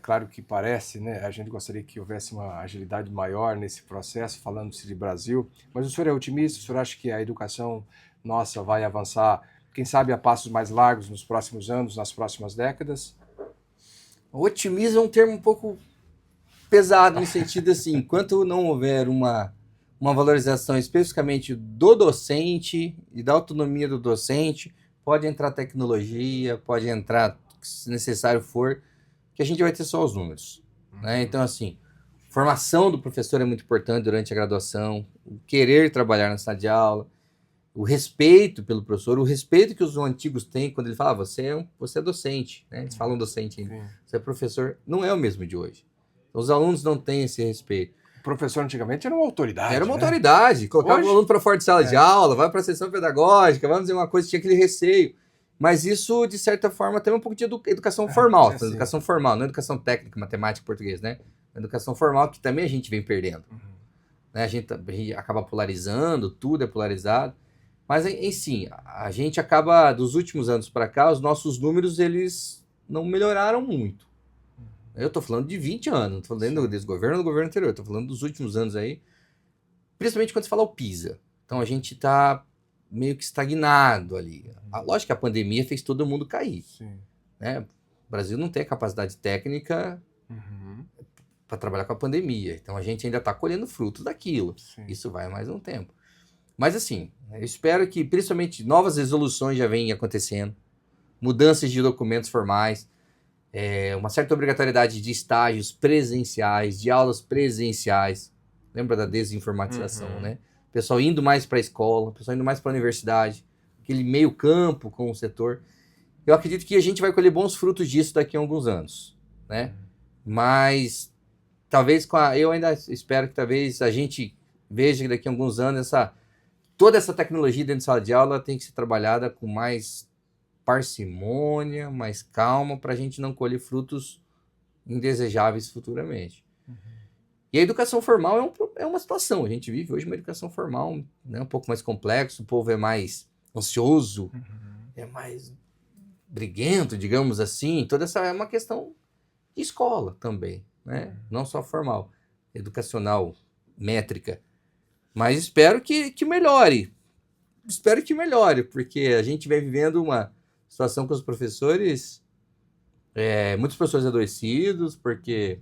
Speaker 1: Claro que parece, né? A gente gostaria que houvesse uma agilidade maior nesse processo, falando-se de Brasil. Mas o senhor é otimista? O senhor acha que a educação nossa vai avançar, quem sabe, a passos mais largos nos próximos anos, nas próximas décadas?
Speaker 2: O otimismo é um termo um pouco pesado no sentido assim, enquanto não houver uma valorização especificamente do docente e da autonomia do docente, pode entrar tecnologia, pode entrar, se necessário for, que a gente vai ter só os números. Né? Então, assim, formação do professor é muito importante durante a graduação, o querer trabalhar na sala de aula, o respeito pelo professor, o respeito que os antigos têm quando ele fala, você é docente, né? Eles falam docente ainda, você é professor, não é o mesmo de hoje. Os alunos não têm esse respeito.
Speaker 1: O professor antigamente era uma autoridade.
Speaker 2: Era uma autoridade. Colocava o aluno para fora de sala de aula, vai para a sessão pedagógica, vamos dizer uma coisa, tinha aquele receio. Mas isso, de certa forma, tem um pouco de educação formal. Educação formal, não educação técnica, matemática, português, né? Educação formal que também a gente vem perdendo. Né? A gente acaba polarizando, tudo é polarizado. Mas, em si, a gente acaba, dos últimos anos para cá, os nossos números, eles não melhoraram muito. Eu estou falando de 20 anos, não estou falando desse governo ou do governo anterior, estou falando dos últimos anos aí, principalmente quando se fala o PISA. Então a gente está meio que estagnado ali. Lógico que a pandemia fez todo mundo cair. Né? O Brasil não tem a capacidade técnica para trabalhar com a pandemia, então a gente ainda está colhendo frutos daquilo. Isso vai mais um tempo. Mas assim, eu espero que principalmente novas resoluções já venham acontecendo, mudanças de documentos formais, uma certa obrigatoriedade de estágios presenciais, de aulas presenciais. Lembra da desinformatização, né? O pessoal indo mais para a escola, o pessoal indo mais para a universidade. aquele meio campo com o setor. Eu acredito que a gente vai colher bons frutos disso daqui a alguns anos, né? Mas talvez eu ainda espero que talvez a gente veja que daqui a alguns anos toda essa tecnologia dentro de sala de aula tem que ser trabalhada com mais parcimônia, mais calma, para a gente não colher frutos indesejáveis futuramente. E a educação formal é uma situação. A gente vive hoje uma educação formal, né, um pouco mais complexo, o povo é mais ansioso, é mais briguento, digamos assim. Toda essa é uma questão de escola também, né? Não só formal, educacional, métrica. Mas espero que melhore. Espero que melhore, porque a gente vem vivendo uma situação com os professores, muitos professores adoecidos, porque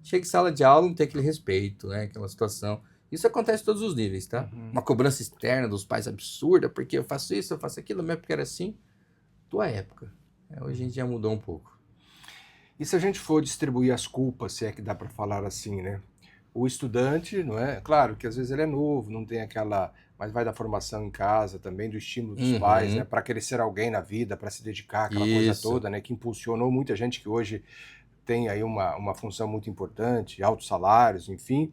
Speaker 2: chega em sala de aula, não tem aquele respeito, né? Aquela situação. Isso acontece em todos os níveis, tá? Uma cobrança externa dos pais absurda, porque eu faço isso, eu faço aquilo, mas porque era assim. Tua época. Hoje a gente já mudou um pouco.
Speaker 1: E se a gente for distribuir as culpas, se é que dá para falar assim, né? O estudante, não é? Claro que às vezes ele é novo, não tem aquela... Mas vai da formação em casa também, do estímulo dos pais, né? Para querer ser alguém na vida, para se dedicar, aquela coisa toda, né? Que impulsionou muita gente que hoje tem aí uma função muito importante, altos salários, enfim.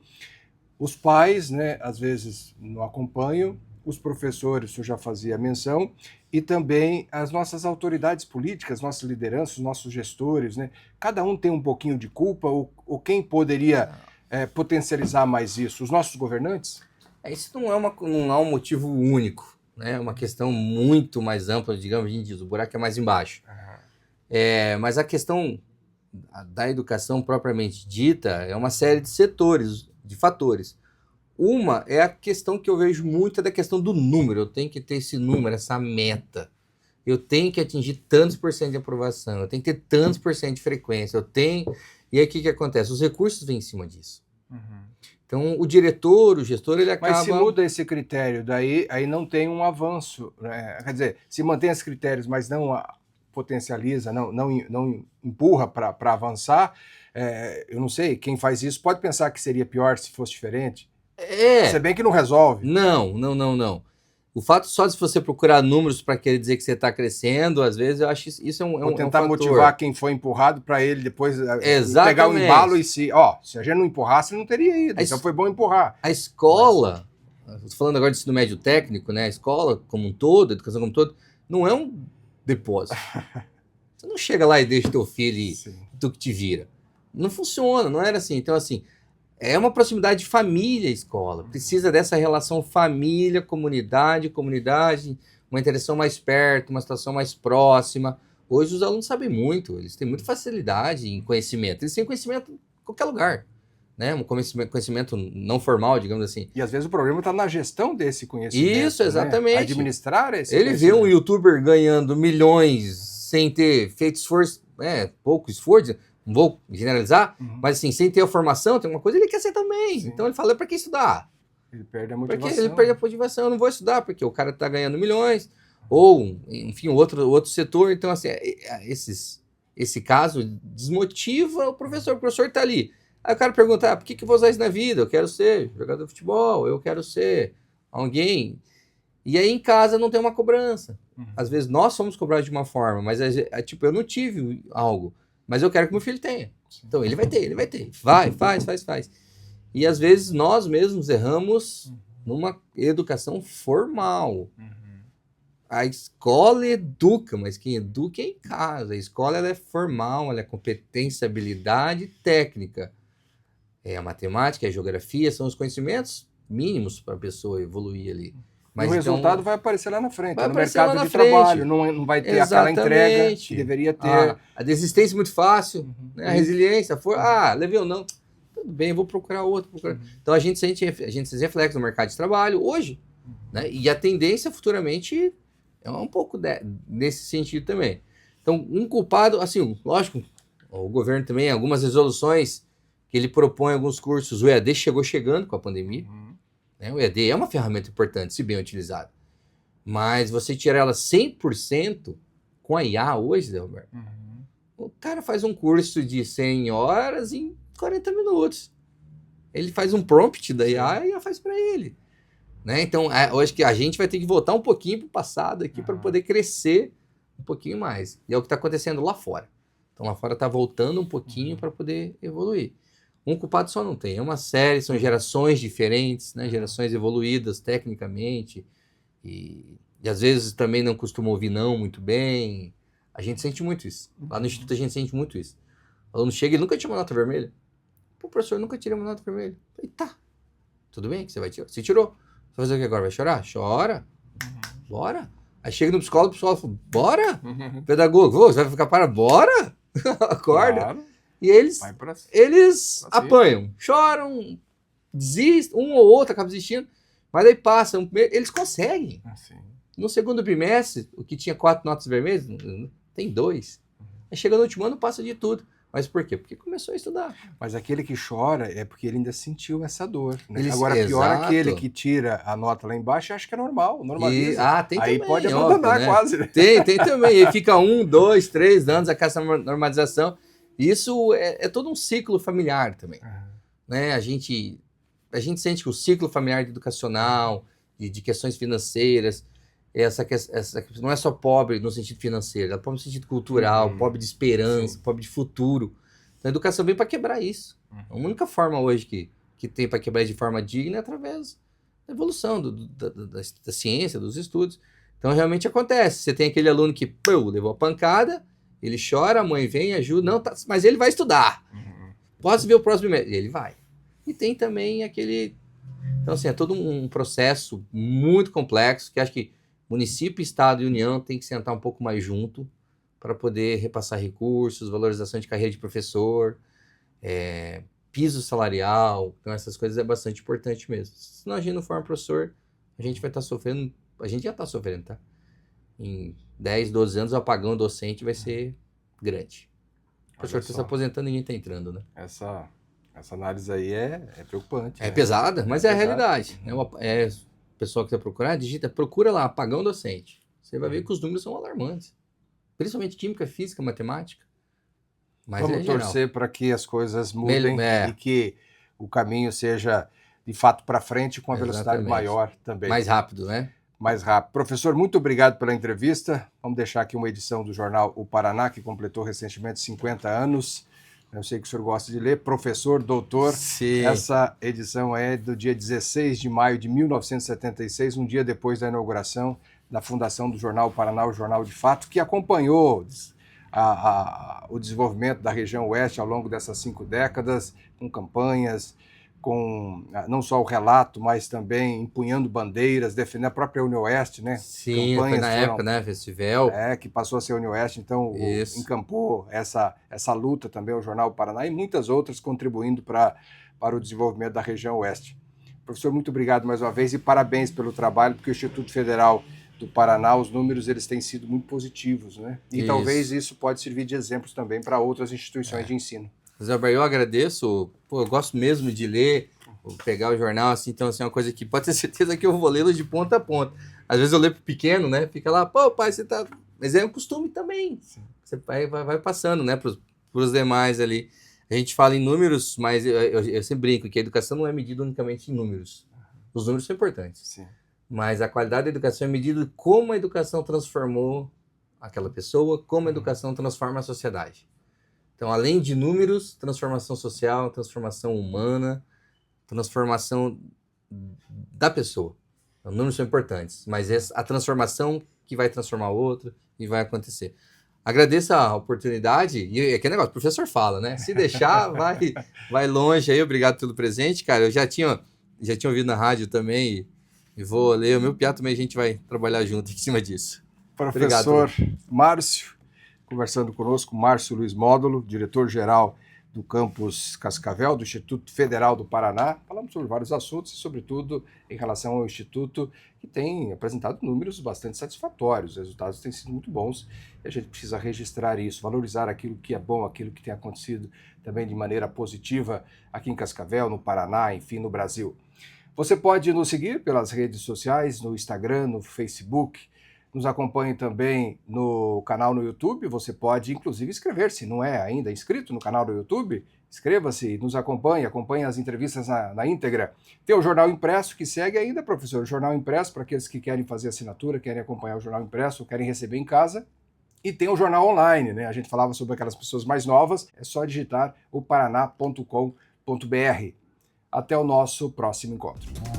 Speaker 1: Os pais, né, às vezes não acompanham, os professores, eu já fazia menção, e também as nossas autoridades políticas, nossas lideranças, nossos gestores, né? Cada um tem um pouquinho de culpa, ou quem poderia potencializar mais isso? Os nossos governantes?
Speaker 2: Isso não é um motivo único, né? É uma questão muito mais ampla, digamos, a gente diz, o buraco é mais embaixo. Mas a questão da educação propriamente dita é uma série de setores, de fatores. Uma é a questão que eu vejo muito, é da questão do número. Eu tenho que ter esse número, essa meta. Eu tenho que atingir tantos por cento de aprovação, eu tenho que ter tantos por cento de frequência, E aí o que acontece? Os recursos vêm em cima disso. Então o diretor, o gestor, ele acaba...
Speaker 1: Mas se muda esse critério, aí não tem um avanço, né? Quer dizer, se mantém esses critérios, mas não potencializa, não empurra para avançar, eu não sei, quem faz isso pode pensar que seria pior se fosse diferente. Se bem que não resolve.
Speaker 2: Não. O fato só de você procurar números para querer dizer que você está crescendo, às vezes eu acho isso é um
Speaker 1: Ou tentar
Speaker 2: fator.
Speaker 1: motivar quem foi empurrado para ele depois pegar o embalo e se a gente não empurrasse, ele não teria ido. Então foi bom empurrar.
Speaker 2: A escola, estou falando agora de ensino médio técnico, né? A escola como um todo, a educação como um todo, não é um depósito. Você não chega lá e deixa teu filho e tu que te vira. Não funciona, não era assim. Então, assim, é uma proximidade de família escola. Precisa dessa relação família, comunidade, uma interação mais perto, uma situação mais próxima. Hoje os alunos sabem muito, eles têm muita facilidade em conhecimento. Eles têm conhecimento em qualquer lugar, né? Um conhecimento não formal, digamos assim.
Speaker 1: E às vezes o problema está na gestão desse conhecimento.
Speaker 2: Isso, exatamente.
Speaker 1: Né? Administrar esse
Speaker 2: Ele vê um youtuber ganhando milhões sem ter feito esforço, pouco esforço, não vou generalizar, mas assim, sem ter a formação, tem uma coisa, ele quer ser também. Sim. Então ele fala, para que estudar?
Speaker 1: Ele perde a motivação.
Speaker 2: Porque ele perde a motivação, eu não vou estudar, porque o cara está ganhando milhões, ou, enfim, outro setor. Então, assim, esse caso desmotiva o professor está ali. Aí o cara pergunta, por que eu vou usar isso na vida? Eu quero ser jogador de futebol, eu quero ser alguém. E aí em casa não tem uma cobrança. Às vezes nós somos cobrados de uma forma, mas tipo, eu não tive algo, mas eu quero que meu filho tenha. Então ele vai ter. Vai, faz. E às vezes nós mesmos erramos numa educação formal. A escola educa, mas quem educa é em casa. A escola ela é formal, ela é competência, habilidade técnica. A matemática, a geografia, são os conhecimentos mínimos para a pessoa evoluir ali. Mas
Speaker 1: o resultado vai aparecer lá na frente,
Speaker 2: vai
Speaker 1: no mercado de trabalho, não vai ter aquela entrega que deveria ter.
Speaker 2: A desistência muito fácil, né? A resiliência, levei ou não, tudo bem, vou procurar outro. Então a gente se reflete no mercado de trabalho hoje, né? E a tendência futuramente é um pouco nesse sentido também. Então um culpado, assim, lógico, o governo também, algumas resoluções que ele propõe alguns cursos, o EAD chegando com a pandemia. O EAD é uma ferramenta importante, se bem utilizada. Mas você tirar ela 100% com a IA hoje, né, Roberto? O cara faz um curso de 100 horas em 40 minutos. Ele faz um prompt da IA e ela faz para ele. né? Então, hoje que a gente vai ter que voltar um pouquinho para o passado aqui para poder crescer um pouquinho mais. E é o que está acontecendo lá fora. Então, lá fora está voltando um pouquinho para poder evoluir. Um culpado só não tem. É uma série, são gerações diferentes, né? Gerações evoluídas tecnicamente. E às vezes também não costumam ouvir não muito bem. A gente sente muito isso. Lá no Instituto a gente sente muito isso. O aluno chega e nunca tira uma nota vermelha. Pô, professor, eu nunca tirei uma nota vermelha. Eu falei, tá. Tudo bem que você vai tirar. Você tirou. Você vai fazer o que agora? Vai chorar? Chora. Bora. Aí chega no psicólogo, o psicólogo fala, bora. Pedagogo, você vai ficar para, bora. Acorda.
Speaker 1: Claro.
Speaker 2: E eles apanham, choram, desistem, um ou outro acaba desistindo, mas daí passa, eles conseguem.
Speaker 1: Assim.
Speaker 2: No segundo bimestre, o que tinha 4 notas vermelhas, tem 2. Aí chega no último ano, passa de tudo. Mas por quê? Porque começou a estudar.
Speaker 1: Mas aquele que chora é porque ele ainda sentiu essa dor. Né?
Speaker 2: Agora,
Speaker 1: pior é aquele que tira a nota lá embaixo, acha que é normal, normaliza.
Speaker 2: Tem
Speaker 1: aí
Speaker 2: também,
Speaker 1: pode abandonar,
Speaker 2: óbvio, né?
Speaker 1: quase. Né?
Speaker 2: Tem também. Aí fica 1, 2, 3 anos com essa normalização. Isso é todo um ciclo familiar também. Né? A gente sente que o ciclo familiar educacional, de questões financeiras, essa não é só pobre no sentido financeiro, é pobre no sentido cultural, pobre de esperança, pobre de futuro. Então a educação vem para quebrar isso. A única forma hoje que tem para quebrar de forma digna é através da evolução da ciência, dos estudos. Então realmente acontece. Você tem aquele aluno que levou a pancada, ele chora, a mãe vem, ajuda, não, mas ele vai estudar. Posso ver o próximo mês? Ele vai. E tem também aquele... Então, assim, é todo um processo muito complexo, que acho que município, estado e união tem que sentar um pouco mais junto para poder repassar recursos, valorização de carreira de professor, piso salarial. Então, essas coisas é bastante importante mesmo. Se não a gente não for um professor, a gente vai estar sofrendo, a gente já está sofrendo, tá? Em 10, 12 anos, o apagão docente vai ser grande. O professor está se aposentando e ninguém está entrando, né?
Speaker 1: Essa análise aí é preocupante.
Speaker 2: É pesada, mas é a realidade. O pessoal que está procurando, procura lá, apagão docente. Você vai ver que os números são alarmantes. Principalmente química, física, matemática. Mas
Speaker 1: vamos torcer para que as coisas mudem e que o caminho seja, de fato, para frente com a velocidade maior também.
Speaker 2: Mais rápido, né?
Speaker 1: Mais rápido. Professor, muito obrigado pela entrevista. Vamos deixar aqui uma edição do jornal O Paraná, que completou recentemente 50 anos. Eu sei que o senhor gosta de ler. Professor, doutor.
Speaker 2: Sim.
Speaker 1: Essa edição é do dia 16 de maio de 1976, um dia depois da inauguração da fundação do jornal Paraná, o Jornal de Fato, que acompanhou o desenvolvimento da região oeste ao longo dessas 5 décadas, com campanhas, com não só o relato, mas também empunhando bandeiras, defendendo a própria Unioeste, né?
Speaker 2: Sim, foi na época, né, festival.
Speaker 1: Que passou a ser Unioeste, então encampou essa luta também o Jornal Paraná e muitas outras contribuindo para o desenvolvimento da região oeste. Professor, muito obrigado mais uma vez e parabéns pelo trabalho, porque o Instituto Federal do Paraná, os números eles têm sido muito positivos, né? E talvez isso pode servir de exemplos também para outras instituições de ensino.
Speaker 2: Zé Alberto, eu agradeço, eu gosto mesmo de ler, pegar o jornal, assim, então assim, é uma coisa que pode ter certeza que eu vou lê-lo de ponta a ponta. Às vezes eu leio pro pequeno, né, fica lá, pô, pai, você tá... Mas é um costume também, você vai passando, né, pros demais ali. A gente fala em números, mas eu sempre brinco que a educação não é medida unicamente em números. Os números são importantes.
Speaker 1: Sim.
Speaker 2: Mas a qualidade da educação é medida como a educação transformou aquela pessoa, como a educação transforma a sociedade. Então, além de números, transformação social, transformação humana, transformação da pessoa. Então, números são importantes, mas é a transformação que vai transformar o outro e vai acontecer. Agradeço a oportunidade, e aquele negócio, o professor fala, né? Se deixar, vai longe aí, obrigado pelo presente, cara. Eu já tinha ouvido na rádio também e vou ler o meu piá também, a gente vai trabalhar junto em cima disso.
Speaker 1: Professor
Speaker 2: Obrigado.
Speaker 1: Márcio, conversando conosco, Márcio Luiz Módulo, diretor-geral do campus Cascavel, do Instituto Federal do Paraná. Falamos sobre vários assuntos e, sobretudo, em relação ao Instituto, que tem apresentado números bastante satisfatórios. Os resultados têm sido muito bons e a gente precisa registrar isso, valorizar aquilo que é bom, aquilo que tem acontecido também de maneira positiva aqui em Cascavel, no Paraná, enfim, no Brasil. Você pode nos seguir pelas redes sociais, no Instagram, no Facebook, Nos acompanhe também no canal no YouTube. Você pode, inclusive, inscrever-se. Não é ainda inscrito no canal do YouTube? Inscreva-se, nos acompanhe as entrevistas na íntegra. Tem o Jornal Impresso, que segue ainda, professor. O Jornal Impresso, para aqueles que querem fazer assinatura, querem acompanhar o Jornal Impresso, querem receber em casa. E tem o Jornal Online, né? A gente falava sobre aquelas pessoas mais novas. É só digitar o paraná.com.br. Até o nosso próximo encontro.